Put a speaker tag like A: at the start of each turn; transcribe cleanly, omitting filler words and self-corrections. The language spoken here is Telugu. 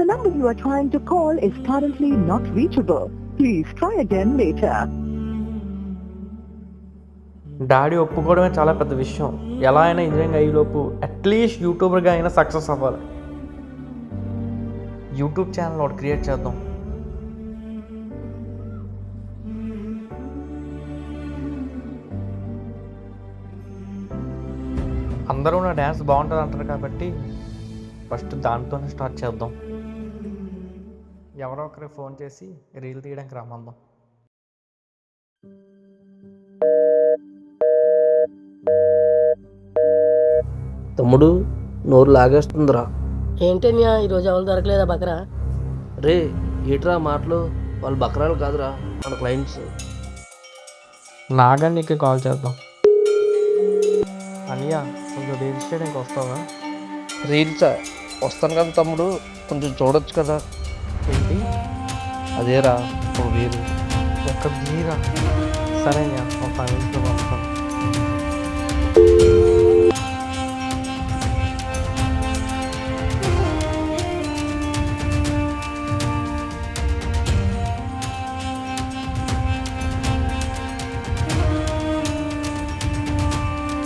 A: The number you are trying to call is currently not reachable. Please try again later.
B: Daddy ఒప్పుకోవడమే చాలా పెద్ద విషయం. ఎలా అయినా ఇంజనీరింగ్ అయ్యేలోపు అట్లీస్ట్ యూట్యూబర్గా అయినా సక్సెస్ అవ్వాలి. యూట్యూబ్ ఛానల్ ఒకటి క్రియేట్ చేద్దాం. అందరూ నా డ్యాన్స్ బాగుంటుంది అంటారు కాబట్టి ఫస్ట్ దాంతోనే స్టార్ట్ చేద్దాం. ఎవరో ఒకరికి ఫోన్ చేసి రీల్ తీయడానికి రమ్మందాం.
C: తమ్ముడు నోరు లాగేస్తుందిరా.
D: ఏంటన్యా ఈరోజు ఎవరు దొరకలేదా బకరా?
C: రే ఏట్రా మాటలు, వాళ్ళు బకరాలు కాదురా మన క్లయింట్స్.
B: నాగానికి కాల్ చేద్దాం. అనియా కొంచెం రీల్స్ చేయడానికి వస్తావా?
C: రీల్సా? వస్తాను కదా తమ్ముడు, కొంచెం చూడొచ్చు కదా.
B: ఏంటి
C: అదేరా ఒక వీరు.
B: ఒక్క వీరా? సరే అనియా ఒక 5 నిమిషాలు పంపుతాను.